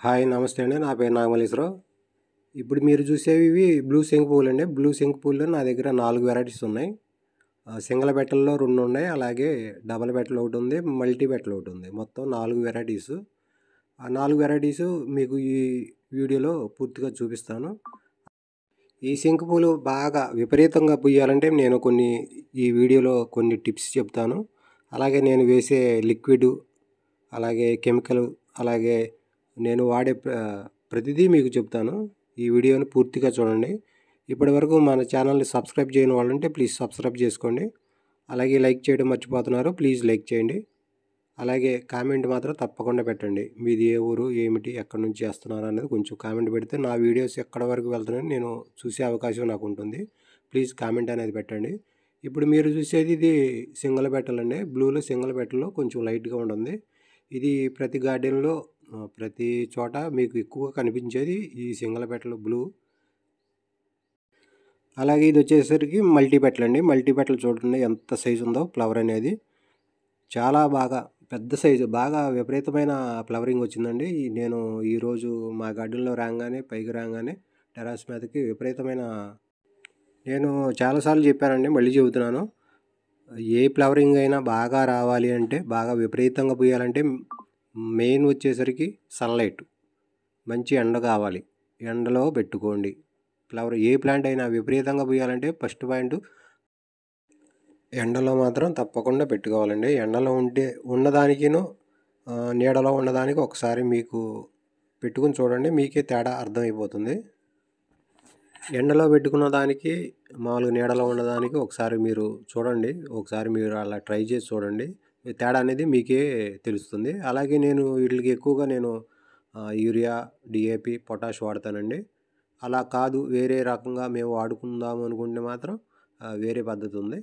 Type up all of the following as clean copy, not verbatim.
Hi నమస్తే అండి. నా పేరు నాగమల్లేశ్వరరావు. ఇప్పుడు మీరు చూసేవి ఇవి బ్లూ శంకు పువ్వులండి. బ్లూ శంకు పువ్వుల్లో నా దగ్గర 4 వెరైటీస్ ఉన్నాయి. సింగిల్ బెట్టల్లో 2 ఉన్నాయి. అలాగే డబుల్ బెట్టలు ఒకటి ఉంది. మల్టీ బెట్టలు ఒకటి ఉంది. మొత్తం 4 వెరైటీసు. ఆ 4 వెరైటీసు మీకు ఈ వీడియోలో పూర్తిగా చూపిస్తాను. ఈ శంకు పూలు బాగా విపరీతంగా పూయాలంటే నేను ఈ వీడియోలో కొన్ని టిప్స్ చెప్తాను. అలాగే నేను వేసే లిక్విడ్, అలాగే కెమికల్, అలాగే నేను వాడే ప్రతిదీ మీకు చెప్తాను. ఈ వీడియోని పూర్తిగా చూడండి. ఇప్పటివరకు మన ఛానల్ని సబ్స్క్రైబ్ చేయని వాళ్ళు ఉంటే ప్లీజ్ సబ్స్క్రైబ్ చేసుకోండి. అలాగే లైక్ చేయడం మర్చిపోతున్నారు, ప్లీజ్ లైక్ చేయండి. అలాగే కామెంట్ మాత్రం తప్పకుండా పెట్టండి. మీది ఏ ఊరు, ఏమిటి, ఎక్కడి నుంచి చేస్తున్నారు అనేది కొంచెం కామెంట్ పెడితే నా వీడియోస్ ఎక్కడి వరకు వెళ్తున్నాయని నేను చూసే అవకాశం నాకు ఉంటుంది. ప్లీజ్ కామెంట్ అనేది పెట్టండి. ఇప్పుడు మీరు చూసేది ఇది సింగిల్ బెట్టలండి. బ్లూలో సింగిల్ బెట్టలో కొంచెం లైట్గా ఉంటుంది. ఇది ప్రతి గార్డెన్లో ప్రతి చోట మీకు ఎక్కువగా కనిపించేది ఈ సింగిల్ బెట్టలు బ్లూ. అలాగే ఇది వచ్చేసరికి మల్టీ బెట్టలు అండి. మల్టీ బెట్టలు చూడండి ఎంత సైజు ఉందో. ఫ్లవర్ అనేది చాలా బాగా పెద్ద సైజు, బాగా విపరీతమైన ఫ్లవరింగ్ వచ్చిందండి. నేను ఈరోజు మా గార్డెన్లో పైకి రాగానే టెర్రస్ మీదకి విపరీతమైన, నేను చాలాసార్లు చెప్పానండి, మళ్ళీ చెబుతున్నాను. ఏ ఫ్లవరింగ్ అయినా బాగా రావాలి అంటే, బాగా విపరీతంగా పూయాలంటే మెయిన్ వచ్చేసరికి సన్లైట్, మంచి ఎండ కావాలి. ఎండలో పెట్టుకోండి. ఫ్లవర్ ఏ ప్లాంట్ అయినా విపరీతంగా పూయాలంటే ఫస్ట్ పాయింట్ ఎండలో మాత్రం తప్పకుండా పెట్టుకోవాలండి. ఎండలో ఉన్నదానికిను నీడలో ఉన్నదానికి ఒకసారి మీకు పెట్టుకుని చూడండి, మీకే తేడా అర్థమైపోతుంది. ఎండలో పెట్టుకున్న దానికి మామూలుగా నీడలో ఉన్నదానికి ఒకసారి మీరు చూడండి. ఒకసారి మీరు అలా ట్రై చేసి చూడండి, తేడా అనేది మీకే తెలుస్తుంది. అలాగే నేను వీటికి ఎక్కువగా యూరియా, డిఏపి, పొటాష్ వాడతానండి. అలా కాదు వేరే రకంగా మేము వాడుకుందాము అనుకుంటే మాత్రం వేరే పద్ధతి ఉంది.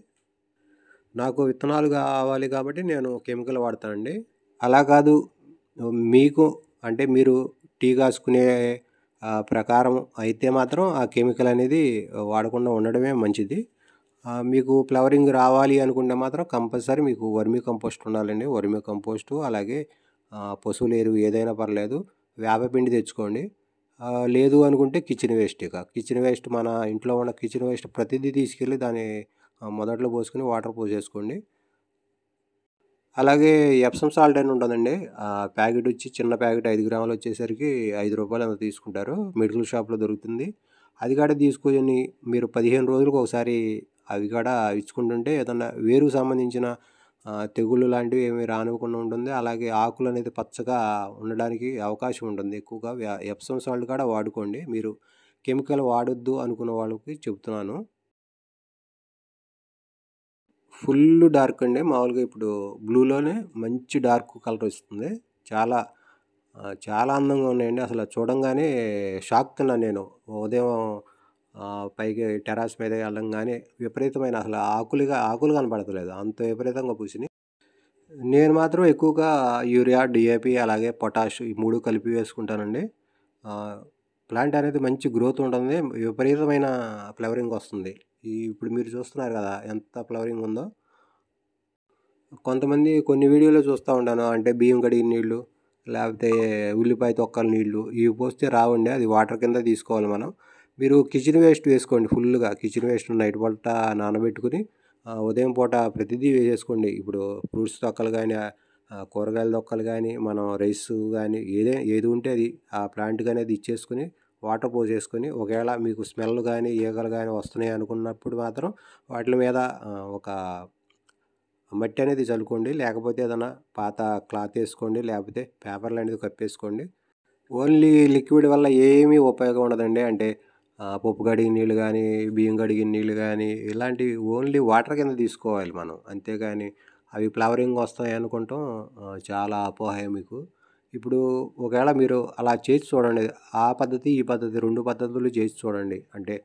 నాకు విత్తనాలు కావాలి కాబట్టి నేను కెమికల్ వాడతానండి. అలా కాదు మీకు అంటే మీరు టీ కాసుకునే ప్రకారం అయితే మాత్రం ఆ కెమికల్ అనేది వాడకుండా ఉండడమే మంచిది. మీకు ఫ్లవరింగ్ రావాలి అనుకుంటే మాత్రం కంపల్సరీ మీకు వర్మీ కంపోస్ట్ ఉండాలండి. వర్మీ కంపోస్టు, అలాగే పశువుల ఎరువు ఏదైనా పర్లేదు. వేపపిండి తెచ్చుకోండి. లేదు అనుకుంటే కిచెన్ వేస్ట్, మన ఇంట్లో ఉన్న కిచెన్ వేస్ట్ ప్రతిదీ తీసుకెళ్ళి దాని మొదట్లో పోసుకొని వాటర్ పోసేసుకోండి. అలాగే ఎప్సమ్ సాల్ట్ అని ఉంటుందండి. ప్యాకెట్ వచ్చి చిన్న ప్యాకెట్ 5 గ్రాములు వచ్చేసరికి ₹5 ఎంత తీసుకుంటారు. మెడికల్ షాప్లో దొరుకుతుంది. అది కూడా తీసుకొని మీరు 15 రోజులకు ఒకసారి అవి కూడా ఇచ్చుకుంటుంటే ఏదన్నా వేరుకు సంబంధించిన తెగుళ్ళు లాంటివి ఏమీ రానివ్వకుండా ఉంటుంది. అలాగే ఆకులు అనేది పచ్చగా ఉండడానికి అవకాశం ఉంటుంది. ఎక్కువగా ఎప్సమ్ సాల్ట్ కూడా వాడుకోండి. మీరు కెమికల్ వాడొద్దు అనుకున్న వాళ్ళకి చెప్తున్నాను. ఫుల్ డార్క్ అండి. మామూలుగా ఇప్పుడు బ్లూలోనే మంచి డార్క్ కలర్ వస్తుంది. చాలా చాలా అందంగా ఉన్నాయండి. అసలు చూడంగానే షాక్ తిన్నాను నేను. ఉదయం పైకి టెర్రస్ మీద వెళ్ళంగానే విపరీతమైన అసలు ఆకులు కనపడతలేదు, అంత విపరీతంగా పూసినాయి. నేను మాత్రం ఎక్కువగా యూరియా, డిఏపి, అలాగే పొటాష్ ఈ 3 కలిపి వేసుకుంటానండి. ప్లాంట్ అనేది మంచి గ్రోత్ ఉంటుంది. విపరీతమైన ఫ్లవరింగ్ వస్తుంది. ఇప్పుడు మీరు చూస్తున్నారు కదా ఎంత ఫ్లవరింగ్ ఉందో. కొంతమంది కొన్ని వీడియోలో చూస్తూ ఉంటాను, అంటే బియ్యం కడిగిన నీళ్ళు, లేకపోతే ఉల్లిపాయ తొక్కల నీళ్ళు ఇవి పోస్తే రావండి. అది వాటర్ కింద తీసుకోవాలి మనం. మీరు కిచెన్ వేస్ట్ వేసుకోండి. ఫుల్గా కిచెన్ వేస్ట్ నైట్ పూట నానబెట్టుకుని ఉదయం పూట ప్రతిదీ వేసేసుకోండి. ఇప్పుడు ఫ్రూట్స్ తొక్కలు కానీ, కూరగాయల తొక్కలు కానీ, మనం రైస్ కానీ ఏది ఉంటే అది ఆ ప్లాంట్కి అనేది ఇచ్చేసుకుని వాటర్ పోసేసుకొని, ఒకవేళ మీకు స్మెల్ కానీ ఈగలు కానీ వస్తున్నాయి అనుకున్నప్పుడు మాత్రం వాటి మీద ఒక మట్టి అనేది చల్లుకోండి. లేకపోతే ఏదైనా పాత క్లాత్ వేసుకోండి, లేకపోతే పేపర్ లాంటిది కప్పేసుకోండి. ఓన్లీ లిక్విడ్ వల్ల ఏమీ ఉపయోగం ఉండదండి. అంటే పప్పు కడిగిన నీళ్ళు కానీ, బియ్యం కడిగిన నీళ్ళు కానీ, ఇలాంటివి ఓన్లీ వాటర్ కింద తీసుకోవాలి మనం. అంతేగాని అవి ఫ్లవరింగ్ వస్తాయి అనుకుంటాం చాలా అపోహ మీకు. ఇప్పుడు ఒకవేళ మీరు అలా చేసి చూడండి. ఆ పద్ధతి, ఈ పద్ధతి 2 పద్ధతులు చేసి చూడండి. అంటే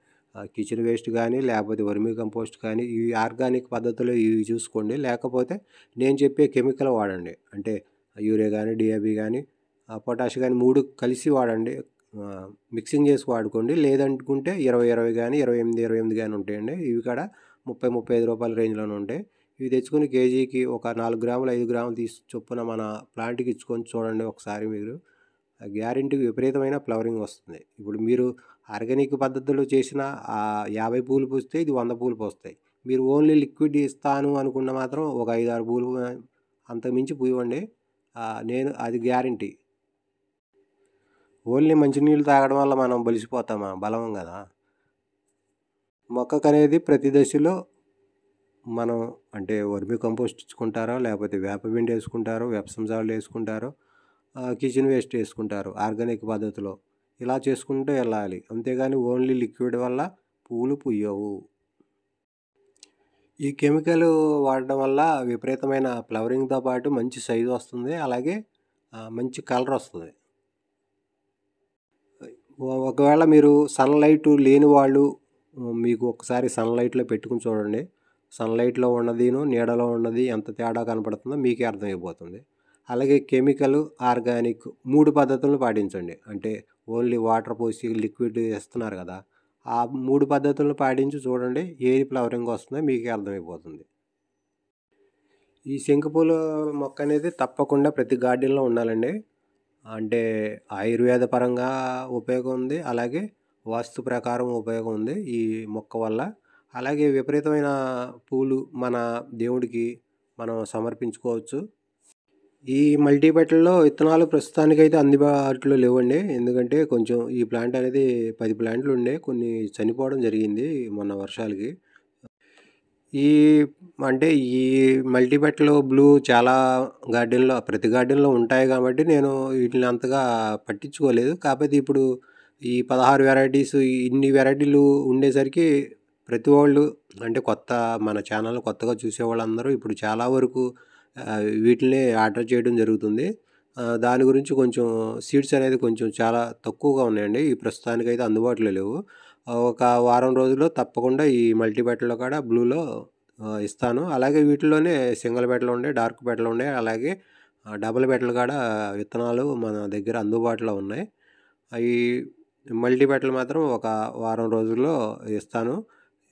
కిచెన్ వేస్ట్ కానీ, లేకపోతే వర్మీ కంపోస్ట్ కానీ, ఈ ఆర్గానిక్ పద్ధతులు ఇవి చూసుకోండి. లేకపోతే నేను చెప్పే కెమికల్ వాడండి. అంటే యూరియా కానీ, డిఏపి కానీ, పొటాష్ కానీ 3 కలిసి వాడండి. మిక్సింగ్ చేసి వాడుకోండి. లేదనుకుంటే 20 కానీ, 28 కానీ ఉంటాయండి. ఇవి కూడా ₹30-35 రేంజ్లోనే ఉంటాయి. ఇవి తెచ్చుకొని కేజీకి ఒక 4 గ్రాములు, 5 గ్రాములు చొప్పున మన ప్లాంట్కి ఇచ్చుకొని చూడండి ఒకసారి మీరు. గ్యారెంటీ విపరీతమైన ఫ్లవరింగ్ వస్తుంది. ఇప్పుడు మీరు ఆర్గానిక్ పద్ధతిలో చేసిన 50 పూలు పూస్తే ఇది 100 పూలు పూస్తాయి. మీరు ఓన్లీ లిక్విడ్ ఇస్తాను అనుకున్న మాత్రం ఒక 5, 6 పూలు అంతకుమించి పూయవండి. నేను అది గ్యారెంటీ. ఓన్లీ మంచినీళ్ళు తాగడం వల్ల మనం బలిసిపోతామా? బలవం కదా. మొక్కకనేది ప్రతి దశలో మనం అంటే వర్మి కంపోస్ట్ ఇచ్చుకుంటారో, లేకపోతే వేపపిండి వేసుకుంటారో, వెప్సమ్ సాల్ట్ వేసుకుంటారో, కిచెన్ వేస్ట్ వేసుకుంటారు ఆర్గానిక్ పద్ధతిలో. ఇలా చేసుకుంటూ వెళ్ళాలి. అంతేగాని ఓన్లీ లిక్విడ్ వల్ల పూలు పూయవు. ఈ కెమికల్ వాడడం వల్ల విపరీతమైన ఫ్లవరింగ్తో పాటు మంచి సైజు వస్తుంది. అలాగే మంచి కలర్ వస్తుంది. ఒకవేళ మీరు సన్లైట్ లేని వాళ్ళు మీకు ఒకసారి సన్లైట్లో పెట్టుకుని చూడండి. సన్లైట్లో ఉన్నదిను నీడలో ఉన్నది ఎంత తేడా కనపడుతుందో మీకే అర్థమైపోతుంది. అలాగే కెమికల్, ఆర్గానిక్ 3 పద్ధతులను పాటించండి. అంటే ఓన్లీ వాటర్ పోసి లిక్విడ్ ఇస్తున్నారు కదా, ఆ 3 పద్ధతులను పాటించి చూడండి. ఏది ఫ్లవరింగ్ వస్తుందో మీకే అర్థమైపోతుంది. ఈ శంకుపూల మొక్క అనేది తప్పకుండా ప్రతి గార్డెన్లో ఉండాలండి. అంటే ఆయుర్వేద పరంగా ఉపయోగం ఉంది, అలాగే వాస్తు ప్రకారం ఉపయోగం ఉంది ఈ మొక్క వల్ల. అలాగే విపరీతమైన పూలు మన దేవుడికి మనం సమర్పించుకోవచ్చు. ఈ మల్టీపెటల్లో విత్తనాలు ప్రస్తుతానికైతే అందుబాటులో లేవండి. ఎందుకంటే కొంచెం ఈ ప్లాంట్ అనేది 10 ప్లాంట్లు ఉండే, కొన్ని చనిపోవడం జరిగింది మొన్న వర్షాలకి. అంటే ఈ మల్టీపెటల్ బ్లూ చాలా గార్డెన్లో, ప్రతి గార్డెన్లో ఉంటాయి కాబట్టి నేను వీటిని అంతగా పట్టించుకోలేదు. కాకపోతే ఇప్పుడు ఈ 16 వెరైటీస్, ఇన్ని వెరైటీలు ఉండేసరికి ప్రతి వాళ్ళు అంటే మన ఛానల్ కొత్తగా చూసేవాళ్ళందరూ ఇప్పుడు చాలా వరకు వీటిని ఆర్డర్ చేయడం జరుగుతుంది. దాని గురించి కొంచెం సీడ్స్ అనేది కొంచెం చాలా తక్కువగా ఉన్నాయండి. ఈ ప్రస్తుతానికైతే అందుబాటులో లేవు. ఒక వారం రోజుల్లో తప్పకుండా ఈ మల్టీపెటల్లో కూడా బ్లూలో ఇస్తాను. అలాగే వీటిలోనే సింగిల్ బెటలు ఉండే, డార్క్ బెటలు ఉండే, అలాగే డబుల్ బెటలు కూడా విత్తనాలు మన దగ్గర అందుబాటులో ఉన్నాయి. అవి మల్టీపెటలు మాత్రం ఒక వారం రోజుల్లో ఇస్తాను.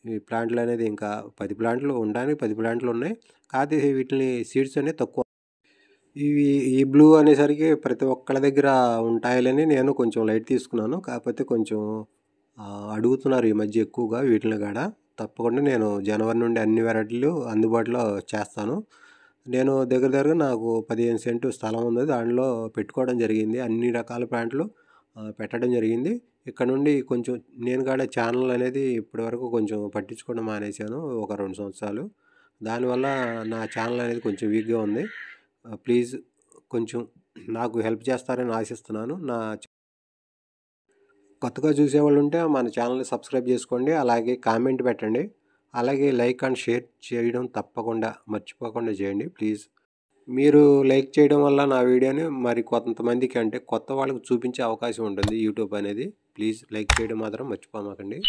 ఈ ప్లాంట్లు అనేది ఇంకా 10 ప్లాంట్లు ఉండడానికి 10 ప్లాంట్లు ఉన్నాయి. కాకపోతే వీటిని సీడ్స్ అనేవి తక్కువ. ఈ బ్లూ అనేసరికి ప్రతి ఒక్కళ్ళ దగ్గర ఉంటాయని నేను కొంచెం లైట్ తీసుకున్నాను. కాకపోతే కొంచెం అడుగుతున్నారు ఈ మధ్య ఎక్కువగా వీటిని కూడా. తప్పకుండా నేను జనవరి నుండి అన్ని వెరైటీలు అందుబాటులో చేస్తాను. నేను దగ్గర నాకు 15 సెంటు స్థలం ఉంది. దాంట్లో పెట్టుకోవడం జరిగింది. అన్ని రకాల ప్లాంట్లు పెట్టడం జరిగింది. ఇక్కడ నుండి కొంచెం నేను కూడా ఛానల్ అనేది ఇప్పటివరకు కొంచెం పట్టించుకోవడం మానేశాను ఒక 2 సంవత్సరాలు. దానివల్ల నా ఛానల్ అనేది కొంచెం వీక్గా ఉంది. ప్లీజ్ కొంచెం నాకు హెల్ప్ చేస్తారని ఆశిస్తున్నాను. కొత్తగా చూసేవాళ్ళు ఉంటే మన ఛానల్ని సబ్స్క్రైబ్ చేసుకోండి. అలాగే కామెంట్ పెట్టండి. అలాగే లైక్ అండ్ షేర్ చేయడం తప్పకుండా మర్చిపోకుండా చేయండి ప్లీజ్. మీరు లైక్ చేయడం వల్ల నా వీడియోని మరి కొంతమందికి, అంటే కొత్త వాళ్ళకు చూపించే అవకాశం ఉంటుంది యూట్యూబ్ అనేది. ప్లీజ్ లైక్ చేయడం మాత్రం మర్చిపోమాకండి.